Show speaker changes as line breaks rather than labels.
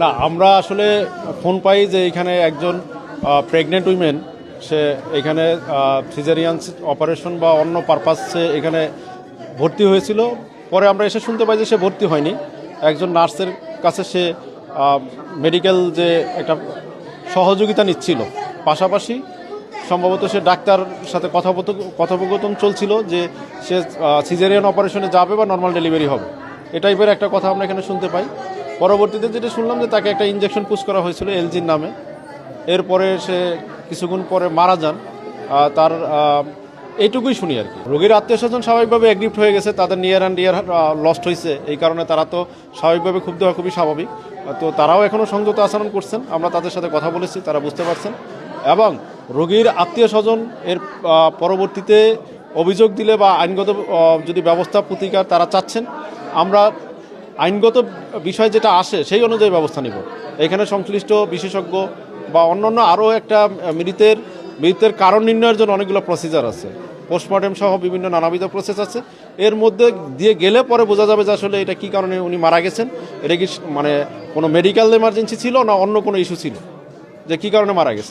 না, আমরা আসলে ফোন পাই যে এখানে একজন প্রেগনেন্ট উইমেন সে এখানে সিজারিয়ান অপারেশন বা অন্য পারপাসে এখানে ভর্তি হয়েছিল। পরে আমরা এসে শুনতে পাই যে সে ভর্তি হয়নি, একজন নার্সের কাছে সে মেডিকেল যে একটা সহযোগিতা নিচ্ছিল, পাশাপাশি সম্ভবত সে ডাক্তার সাথে কথোপকথন চলছিল যে সে সিজারিয়ান অপারেশনে যাবে বা নর্মাল ডেলিভারি হবে, এ টাইপের একটা কথা আমরা এখানে শুনতে পাই। পরবর্তীতে যেটা শুনলাম যে তাকে একটা ইনজেকশন পুশ করা হয়েছিল এলজির নামে, এরপরে সে কিছুক্ষণ পরে মারা যান। তার এইটুকুই শুনি আর কি। রোগীর আত্মীয় স্বজন স্বাভাবিকভাবে এগ্রিপ্ট হয়ে গেছে, তাদের নিয়ার অ্যান্ড ডিয়ার লস্ট হয়েছে, এই কারণে তারা তো স্বাভাবিকভাবে ক্ষুব্ধ হওয়া খুবই স্বাভাবিক। তো তারাও এখনও সংযত আচরণ করছেন, আমরা তাদের সাথে কথা বলেছি, তারা বুঝতে পারছেন। এবং রোগীর আত্মীয় স্বজন এর পরবর্তীতে অভিযোগ দিলে বা আইনগত যদি ব্যবস্থা প্রতিকার তারা চাচ্ছেন, আমরা আইনগত বিষয় যেটা আসে সেই অনুযায়ী ব্যবস্থা নিব। এখানে সংশ্লিষ্ট বিশেষজ্ঞ বা অন্যান্য আরও একটা মৃত্যুর কারণ নির্ণয়ের জন্য অনেকগুলো প্রসিজার আছে, পোস্টমর্টেম সহ বিভিন্ন নানাবিধ প্রসেস আছে। এর মধ্যে দিয়ে গেলে পরে বোঝা যাবে যে আসলে এটা কী কারণে উনি মারা গেছেন, এটা কি মানে কোনো মেডিকেল এমার্জেন্সি ছিল না অন্য কোনো ইস্যু ছিল, যে কী কারণে মারা গেছে।